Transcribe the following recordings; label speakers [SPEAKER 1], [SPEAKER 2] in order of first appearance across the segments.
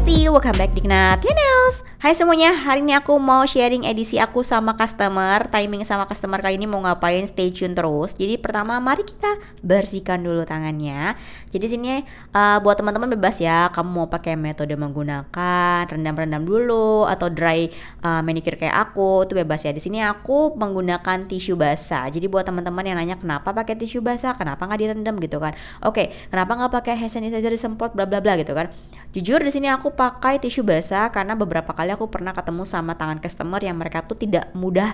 [SPEAKER 1] Besti, welcome back di Knatianels. Hai semuanya, hari ini aku mau sharing edisi aku sama customer. Timing sama customer kali ini mau ngapain, stay tune terus. Jadi pertama mari kita bersihkan dulu tangannya. Jadi sini buat teman-teman bebas ya, kamu mau pakai metode menggunakan rendam-rendam dulu atau dry manicure kayak aku, itu bebas ya. Di sini aku menggunakan tisu basah. Jadi buat teman-teman yang nanya kenapa pakai tisu basah, kenapa nggak direndam gitu kan. Oke, kenapa nggak pakai hand sanitizer disemprot bla bla bla gitu kan. Jujur di sini aku pakai tisu basah karena beberapa kali aku pernah ketemu sama tangan customer yang mereka tuh tidak mudah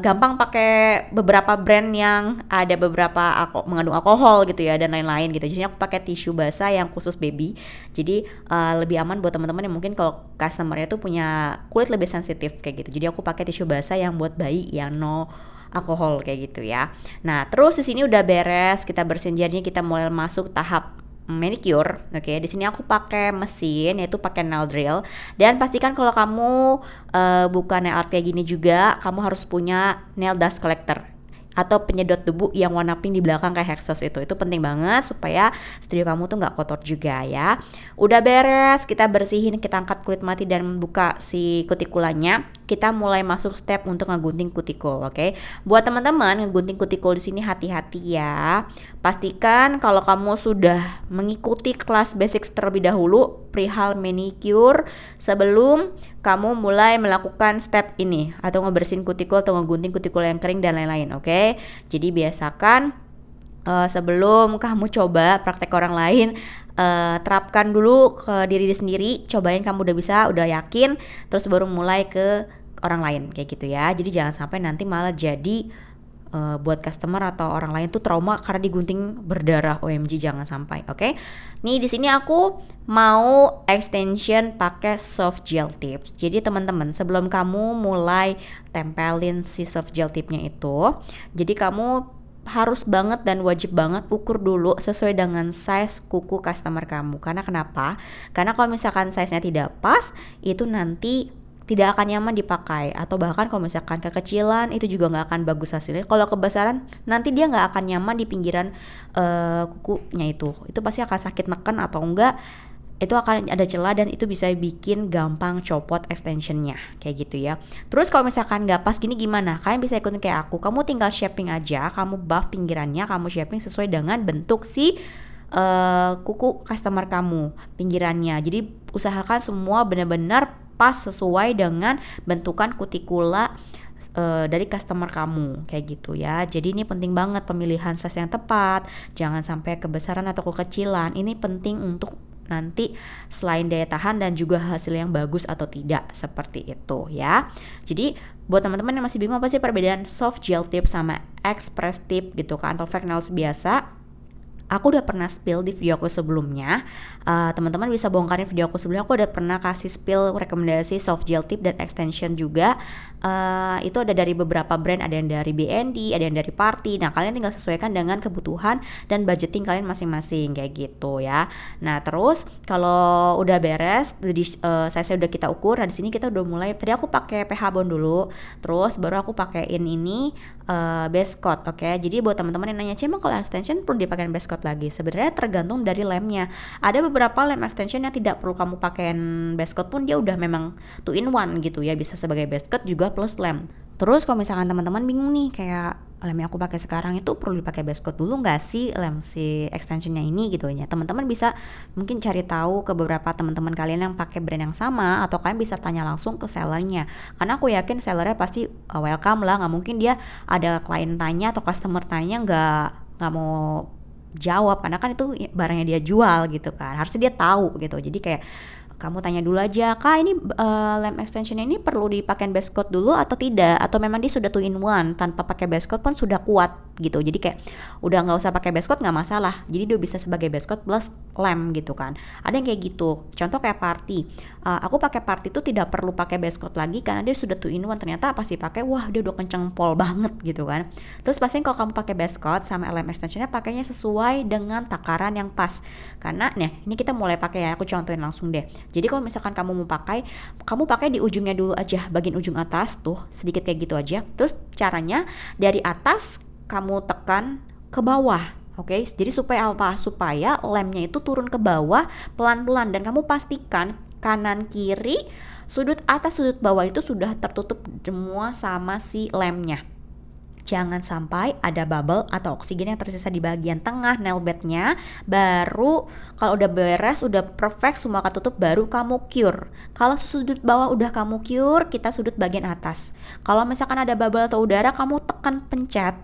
[SPEAKER 1] gampang pakai beberapa brand yang ada beberapa mengandung alkohol gitu ya dan lain-lain gitu. Jadi aku pakai tisu basah yang khusus baby. Jadi lebih aman buat teman-teman yang mungkin kalau customernya tuh punya kulit lebih sensitif kayak gitu. Jadi aku pakai tisu basah yang buat bayi yang no alkohol kayak gitu ya. Nah, terus di sini udah beres, kita bersihin jarinya, kita mulai masuk tahap manicure. Oke, di sini aku pakai mesin, yaitu pakai nail drill. Dan pastikan kalau kamu buka nail art kayak gini juga, kamu harus punya nail dust collector atau penyedot debu yang warna pink di belakang kayak Hexos itu penting banget supaya studio kamu tuh nggak kotor juga ya. Udah beres, kita bersihin, kita angkat kulit mati dan buka si kutikulanya. Kita mulai masuk step untuk ngegunting kutikul, oke? Buat teman-teman ngegunting kutikul di sini hati-hati ya. Pastikan kalau kamu sudah mengikuti kelas basic terlebih dahulu perihal manicure sebelum kamu mulai melakukan step ini atau ngebersihin kutikul atau ngegunting kutikul yang kering dan lain-lain, oke? Jadi biasakan sebelum kamu coba praktek orang lain, terapkan dulu ke diri sendiri, cobain kamu udah bisa, udah yakin, terus baru mulai ke orang lain kayak gitu ya. Jadi jangan sampai nanti malah jadi buat customer atau orang lain tuh trauma karena digunting berdarah. OMG, jangan sampai, oke? Nih di sini aku mau extension pakai soft gel tips. Jadi teman-teman, sebelum kamu mulai tempelin si soft gel tipnya itu, jadi kamu harus banget dan wajib banget ukur dulu sesuai dengan size kuku customer kamu. Karena kenapa? Karena kalau misalkan size-nya tidak pas, itu nanti tidak akan nyaman dipakai, atau bahkan kalau misalkan kekecilan itu juga nggak akan bagus hasilnya. Kalau kebesaran nanti dia nggak akan nyaman di pinggiran kukunya itu pasti akan sakit neken atau enggak itu akan ada celah dan itu bisa bikin gampang copot extensionnya kayak gitu ya. Terus kalau misalkan nggak pas gini gimana? Kalian bisa ikutin kayak aku, kamu tinggal shaping aja, kamu buff pinggirannya, kamu shaping sesuai dengan bentuk si kuku customer kamu pinggirannya. Jadi usahakan semua benar-benar pas sesuai dengan bentukan kutikula dari customer kamu kayak gitu ya. Jadi ini penting banget pemilihan size yang tepat, jangan sampai kebesaran atau kekecilan. Ini penting untuk nanti selain daya tahan dan juga hasil yang bagus atau tidak, seperti itu ya. Jadi buat teman-teman yang masih bingung apa sih perbedaan soft gel tip sama express tip gitu kan atau fake nails biasa, aku udah pernah spill di video aku sebelumnya. Teman-teman bisa bongkarin video aku sebelumnya. Aku udah pernah kasih spill rekomendasi soft gel tip dan extension juga. Itu ada dari beberapa brand, ada yang dari BND, ada yang dari Party. Nah, kalian tinggal sesuaikan dengan kebutuhan dan budgeting kalian masing-masing kayak gitu ya. Nah, terus kalau udah beres, size udah kita ukur. Nah, di sini kita udah mulai. Tadi aku pakai PH bond dulu, terus baru aku pakein ini base coat, oke? Jadi buat teman-teman yang nanya, "Cuma kalau extension perlu dipakai base coat lagi?" Sebenarnya tergantung dari lemnya. Ada beberapa lem extension yang tidak perlu kamu pakein base coat pun dia udah memang 2 in 1 gitu ya, bisa sebagai base coat juga plus lem. Terus kalau misalkan teman-teman bingung nih kayak lem yang aku pakai sekarang itu perlu dipakai base coat dulu nggak sih lem si extensionnya ini gitu ya, teman-teman bisa mungkin cari tahu ke beberapa teman-teman kalian yang pakai brand yang sama, atau kalian bisa tanya langsung ke sellernya, karena aku yakin sellernya pasti welcome lah. Nggak mungkin dia ada klien tanya atau customer tanya nggak mau jawab, karena kan itu barangnya dia jual gitu kan, harusnya dia tahu gitu. Jadi kayak kamu tanya dulu aja, "Kak, ini lem extension ini perlu dipakai base coat dulu atau tidak? Atau memang dia sudah 2 in 1 tanpa pakai base coat pun sudah kuat gitu." Jadi kayak udah nggak usah pakai base coat nggak masalah. Jadi dia bisa sebagai base coat plus lem gitu kan. Ada yang kayak gitu. Contoh kayak Party. Aku pakai Party itu tidak perlu pakai base coat lagi karena dia sudah 2 in 1. Ternyata pas dipakai, wah dia udah kenceng pol banget gitu kan. Terus pasti kalau kamu pakai base coat sama lem extensionnya pakainya sesuai dengan takaran yang pas. Karena nih, ini kita mulai pakai ya. Aku contohin langsung deh. Jadi kalau misalkan kamu mau pakai, kamu pakai di ujungnya dulu aja, bagian ujung atas tuh, sedikit kayak gitu aja. Terus caranya dari atas kamu tekan ke bawah. Oke, jadi supaya apa? Supaya lemnya itu turun ke bawah pelan-pelan dan kamu pastikan kanan kiri, sudut atas sudut bawah itu sudah tertutup semua sama si lemnya. Jangan sampai ada bubble atau oksigen yang tersisa di bagian tengah nail bednya. Baru kalau udah beres, udah perfect, semua ketutup, baru kamu cure. Kalau sudut bawah udah kamu cure, kita sudut bagian atas. Kalau misalkan ada bubble atau udara, kamu tekan pencet,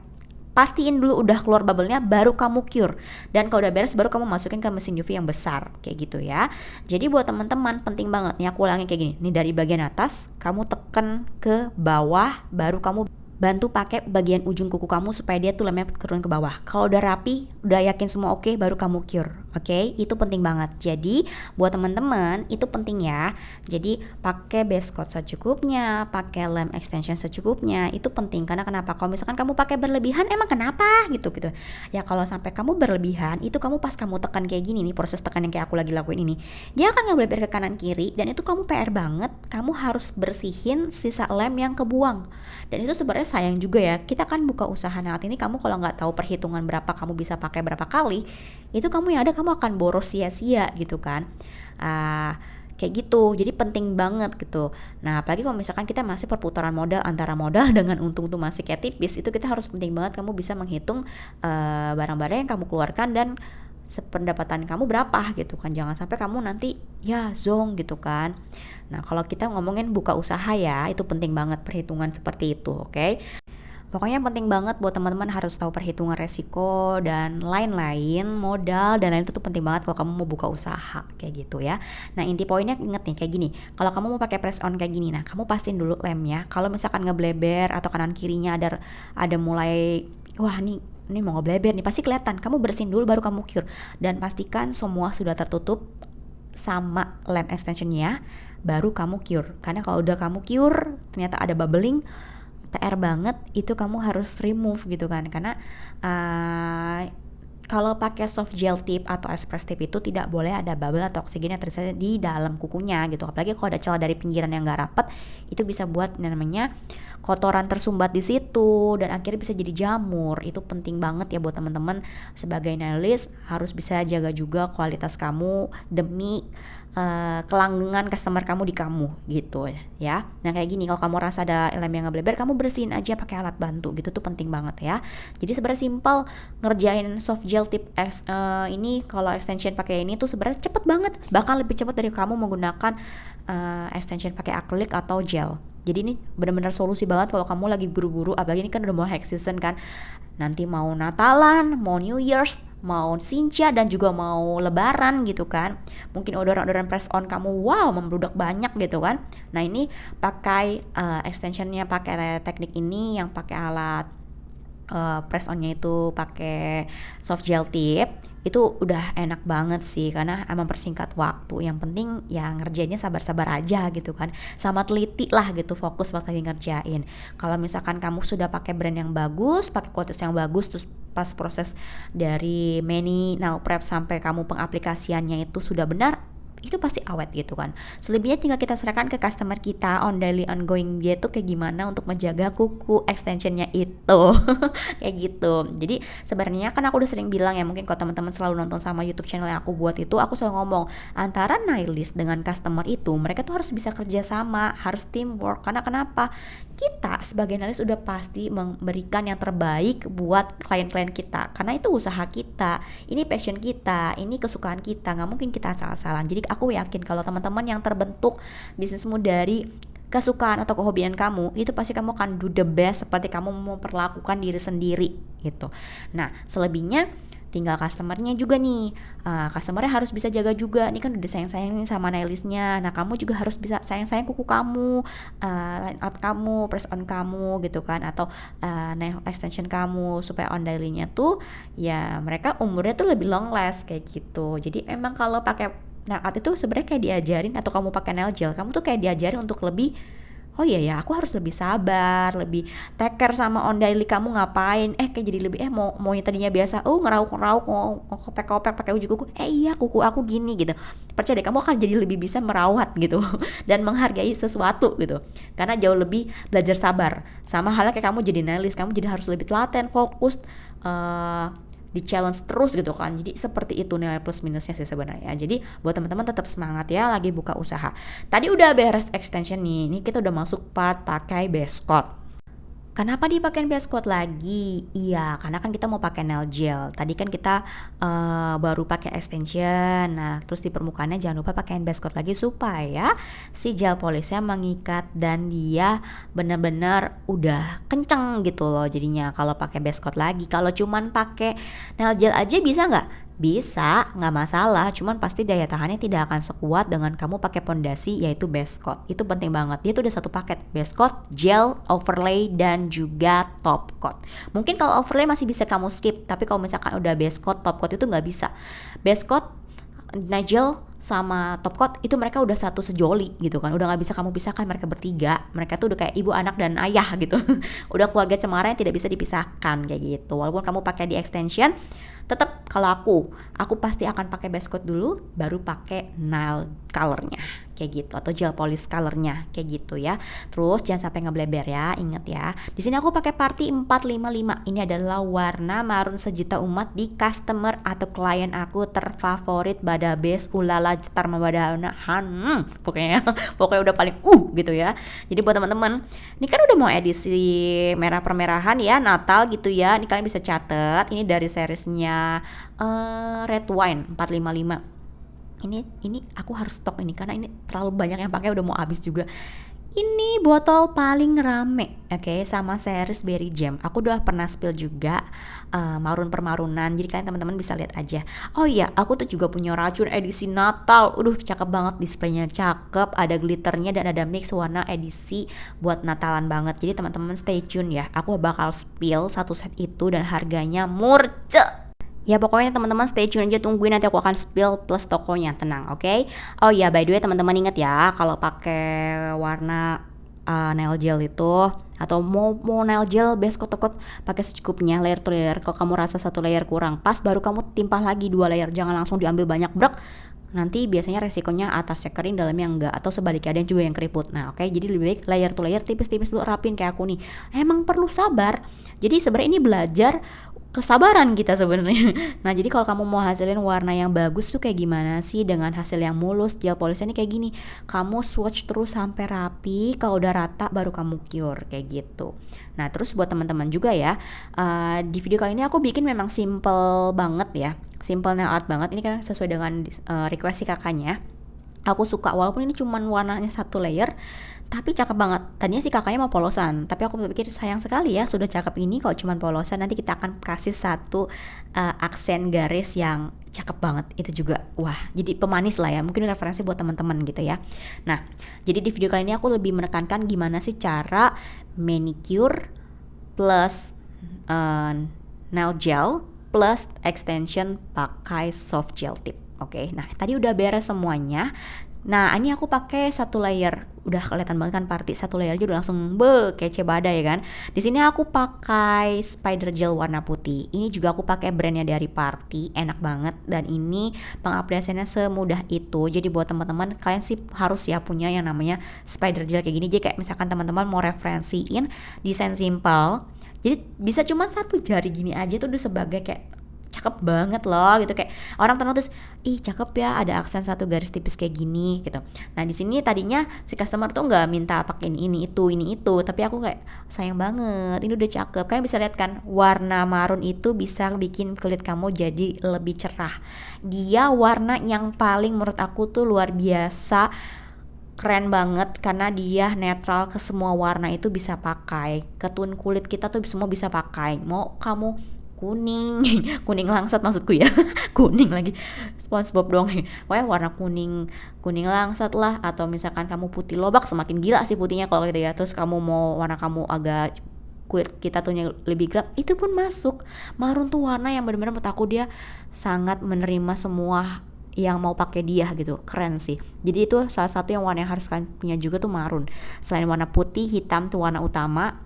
[SPEAKER 1] pastiin dulu udah keluar bubble-nya, baru kamu cure. Dan kalau udah beres, baru kamu masukin ke mesin UV yang besar, kayak gitu ya. Jadi buat teman-teman penting banget nih, aku ulangi kayak gini. Nih dari bagian atas, kamu tekan ke bawah, baru kamu bantu pakai bagian ujung kuku kamu supaya dia tuh lemnya turun ke bawah. Kalau udah rapi, udah yakin semua oke, baru kamu cure. Oke, itu penting banget. Jadi buat teman-teman itu penting ya. Jadi pakai base coat secukupnya, pakai lem extension secukupnya. Itu penting karena kenapa? Kalau misalkan kamu pakai berlebihan, emang kenapa? Gitu. Ya kalau sampai kamu berlebihan, itu kamu pas kamu tekan kayak gini nih, proses tekan yang kayak aku lagi lakuin ini, dia akan ngebleber ke kanan kiri dan itu kamu PR banget. Kamu harus bersihin sisa lem yang kebuang. Dan itu sebenarnya sayang juga ya. Kita kan buka usaha nail art ini, kamu kalau nggak tahu perhitungan berapa kamu bisa pakai berapa kali, itu kamu yang ada kamu akan boros sia-sia gitu kan. Kayak gitu, jadi penting banget gitu. Nah apalagi kalau misalkan kita masih perputaran modal, antara modal dengan untung tuh masih kayak tipis, itu kita harus penting banget kamu bisa menghitung barang-barang yang kamu keluarkan dan sependapatan kamu berapa gitu kan. Jangan sampai kamu nanti ya zong gitu kan. Nah kalau kita ngomongin buka usaha ya, itu penting banget perhitungan seperti itu, oke? Pokoknya penting banget buat teman-teman harus tahu perhitungan resiko dan lain-lain, modal dan lain itu tuh penting banget kalau kamu mau buka usaha kayak gitu ya. Nah inti poinnya inget nih kayak gini, kalau kamu mau pakai press on kayak gini, nah kamu pastiin dulu lemnya. Kalau misalkan ngebleber atau kanan kirinya ada mulai wah ini mau ngebleber nih, pasti kelihatan. Kamu bersihin dulu baru kamu cure dan pastikan semua sudah tertutup sama lem extensionnya, baru kamu cure. Karena kalau udah kamu cure ternyata ada bubbling, PR banget, itu kamu harus remove gitu kan. Karena kalau pakai soft gel tip atau express tip itu tidak boleh ada bubble atau oksigen yang tersisa di dalam kukunya gitu. Apalagi kalau ada celah dari pinggiran yang nggak rapat, itu bisa buat namanya kotoran tersumbat di situ dan akhirnya bisa jadi jamur. Itu penting banget ya buat teman-teman sebagai nailist, harus bisa jaga juga kualitas kamu demi kelanggengan customer kamu di kamu gitu ya. Nah kayak gini, kalau kamu rasa ada lem yang ngebleber, kamu bersihin aja pakai alat bantu gitu, tuh penting banget ya. Jadi sebenarnya simple ngerjain soft gel tip ini. Kalau extension pakai ini tuh sebenarnya cepet banget, bahkan lebih cepet dari kamu menggunakan extension pakai akrilik atau gel. Jadi ini benar-benar solusi banget kalau kamu lagi buru-buru, apalagi ini kan udah mau high season kan. Nanti mau Natalan, mau New Year's, mau Sinja dan juga mau Lebaran gitu kan. Mungkin orderan-orderan press on kamu wow membludak banyak gitu kan. Nah ini pakai extensionnya, pakai teknik ini yang pakai alat press onnya itu pakai soft gel tip, itu udah enak banget sih karena mempersingkat waktu. Yang penting ya ngerjainnya sabar-sabar aja gitu kan, sama teliti lah gitu, fokus pas lagi ngerjain. Kalau misalkan kamu sudah pakai brand yang bagus, pakai kualitas yang bagus, terus pas proses dari mani nail prep sampai kamu pengaplikasiannya itu sudah benar, itu pasti awet gitu kan. Selebihnya tinggal kita serahkan ke customer kita on daily ongoing dia tuh kayak gimana untuk menjaga kuku extensionnya itu. Kayak gitu. Jadi sebenarnya kan aku udah sering bilang ya, mungkin kalau teman-teman selalu nonton sama YouTube channel yang aku buat itu, aku selalu ngomong antara nailist dengan customer itu mereka tuh harus bisa kerja sama, harus teamwork. Karena kenapa? Kita sebagai nailist udah pasti memberikan yang terbaik buat klien-klien kita, karena itu usaha kita, ini passion kita, ini kesukaan kita, nggak mungkin kita asal-asalan. Jadi aku yakin kalau teman-teman yang terbentuk bisnismu dari kesukaan atau kehobian kamu, itu pasti kamu akan do the best seperti kamu memperlakukan diri sendiri gitu. Nah selebihnya tinggal customernya juga nih, customernya harus bisa jaga juga. Ini kan udah sayang-sayang nih sama nailistnya. Nah kamu juga harus bisa sayang-sayang kuku kamu, line out kamu, press on kamu gitu kan, atau nail extension kamu, supaya on daily-nya tuh ya mereka umurnya tuh lebih long last kayak gitu. Jadi emang kalau pakai nail art itu sebenarnya kayak diajarin, atau kamu pakai nail gel, kamu tuh kayak diajarin untuk lebih, oh iya ya aku harus lebih sabar, lebih take care sama on daily kamu ngapain, kayak jadi lebih mau yang tadinya biasa ngerauk-ngerauk, mau kopek-kopek pakai uji kuku, iya kuku aku gini gitu. Percaya deh kamu akan jadi lebih bisa merawat gitu dan menghargai sesuatu gitu, karena jauh lebih belajar sabar. Sama halnya kayak kamu jadi nailist, kamu jadi harus lebih telaten, fokus, di challenge terus gitu kan. Jadi seperti itu nilai plus minusnya sih sebenarnya. Jadi buat teman-teman tetap semangat ya lagi buka usaha. Tadi udah beres extension nih. Ini kita udah masuk part pakai base coat. Kenapa dipakein base coat lagi? Iya, karena kan kita mau pakai nail gel. Tadi kan kita baru pakai extension. Nah, terus di permukaannya jangan lupa pakein base coat lagi supaya si gel polishnya mengikat dan dia benar-benar udah kenceng gitu loh jadinya kalau pakai base coat lagi. Kalau cuman pakai nail gel aja bisa nggak? Bisa, nggak masalah, cuman pasti daya tahannya tidak akan sekuat dengan kamu pakai pondasi yaitu base coat. Itu penting banget, dia tuh udah satu paket, base coat, gel, overlay, dan juga top coat. Mungkin kalau overlay masih bisa kamu skip, tapi kalau misalkan udah base coat, top coat itu nggak bisa. Base coat, Nigel sama top coat itu mereka udah satu sejoli gitu kan, udah nggak bisa kamu pisahkan mereka bertiga, mereka tuh udah kayak ibu, anak, dan ayah gitu. Udah keluarga cemara yang tidak bisa dipisahkan kayak gitu. Walaupun kamu pakai di extension, tetap kalau aku pasti akan pakai base coat dulu, baru pakai nail colornya kayak gitu atau gel polish colornya kayak gitu ya. Terus jangan sampai ngebleber ya, inget ya. Di sini aku pakai Party 455. Ini adalah warna marun sejuta umat di customer atau klien aku terfavorit pada base ulala jetar membadanahan. Pokoknya udah paling gitu ya. Jadi buat teman-teman, ini kan udah mau edisi merah permerahan ya, Natal gitu ya. Ini kalian bisa catat, ini dari seriesnya Red Wine 455. Ini aku harus stok ini karena ini terlalu banyak yang pakai, udah mau habis juga. Ini botol paling rame, oke, sama series Berry Jam. Aku udah pernah spill juga marun permarunan. Jadi kalian teman-teman bisa lihat aja. Oh iya, aku tuh juga punya racun edisi Natal. Cakep banget, displaynya cakep, ada glitternya dan ada mix warna edisi buat Natalan banget. Jadi teman-teman stay tune ya. Aku bakal spill satu set itu dan harganya murce. Ya pokoknya teman-teman stay tune aja, tungguin nanti aku akan spill plus tokonya, tenang, oke? Oh iya, by the way teman-teman inget ya, kalau pakai warna nail gel itu atau mau nail gel base coat top coat pakai secukupnya, layer to layer. Kalau kamu rasa satu layer kurang pas, baru kamu timpah lagi 2 layer, jangan langsung diambil banyak brek. Nanti biasanya resikonya atasnya kering dalamnya enggak, atau sebaliknya ada juga yang keriput. Nah oke, jadi lebih baik layer to layer tipis-tipis dulu, rapin kayak aku nih. Emang perlu sabar. Jadi sebenarnya ini belajar kesabaran kita sebenarnya. Nah jadi kalau kamu mau hasilin warna yang bagus tuh kayak gimana sih dengan hasil yang mulus, gel polishnya nih kayak gini. Kamu swatch terus sampai rapi, kalau udah rata baru kamu cure kayak gitu. Nah terus buat teman-teman juga ya, di video kali ini aku bikin memang simple banget ya, simple nail art banget. Ini kan sesuai dengan request si kakaknya. Aku suka walaupun ini cuman warnanya satu layer, tapi cakep banget. Tadinya si kakaknya mau polosan, tapi aku berpikir sayang sekali ya, sudah cakep ini kalau cuman polosan, nanti kita akan kasih satu aksen garis yang cakep banget. Itu juga wah, jadi pemanis lah ya, mungkin referensi buat teman-teman gitu ya. Nah, jadi di video kali ini aku lebih menekankan gimana sih cara manicure plus nail gel plus extension pakai soft gel tip. Oke, nah tadi udah beres semuanya. Nah ini aku pakai satu layer, udah kelihatan banget kan Party, satu layer aja udah langsung kece badai kan. Di sini aku pakai spider gel warna putih. Ini juga aku pakai brandnya dari Party, enak banget dan ini pengaplikasiannya semudah itu. Jadi buat teman-teman kalian sih harus ya punya yang namanya spider gel kayak gini. Jadi kayak misalkan teman-teman mau referensiin desain simple, jadi bisa cuma satu jari gini aja tuh udah sebagai kayak cakep banget loh gitu, kayak orang ternotis, ih cakep ya ada aksen satu garis tipis kayak gini gitu. Nah di sini tadinya si customer tuh nggak minta pakai ini itu, tapi aku kayak sayang banget, ini udah cakep. Kalian bisa lihat kan warna marun itu bisa bikin kulit kamu jadi lebih cerah. Dia warna yang paling menurut aku tuh luar biasa keren banget karena dia netral, ke semua warna itu bisa pakai, ke tone kulit kita tuh semua bisa pakai. Mau kamu kuning kuning langsat maksudku ya kuning lagi SpongeBob dong, pokoknya warna kuning langsat lah, atau misalkan kamu putih lobak, semakin gila sih putihnya kalau gitu ya. Terus kamu mau warna kamu agak kulit kita tuh lebih gelap, itu pun masuk. Marun tuh warna yang benar-benar menurut aku dia sangat menerima semua yang mau pakai dia gitu, keren sih. Jadi itu salah satu yang warna yang harus kalian punya juga tuh marun. Selain warna putih, hitam tuh warna utama,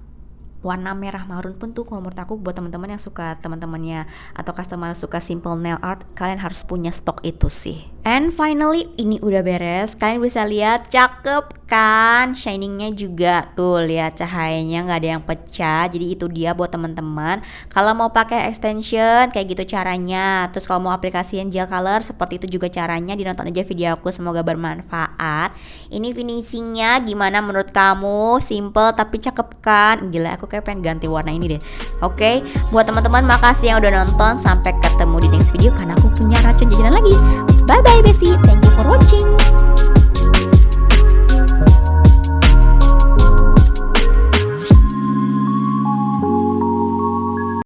[SPEAKER 1] warna merah marun pun tuh kalau menurut aku buat teman-teman yang suka, teman-temannya atau customer suka simple nail art, kalian harus punya stok itu sih. And finally ini udah beres. Kalian bisa lihat cakep kan, shiningnya juga tuh, lihat cahayanya nggak ada yang pecah. Jadi itu dia buat teman-teman kalau mau pakai extension kayak gitu caranya. Terus kalau mau aplikasiin gel color seperti itu juga caranya. Dinonton aja video aku, semoga bermanfaat. Ini finishingnya gimana menurut kamu? Simple tapi cakep kan? Gila, aku kayak pengen ganti warna ini deh. Oke, buat teman-teman makasih yang udah nonton. Sampai ketemu di next video karena aku punya racun jajanan lagi. Bye bye Besi, thank you for watching.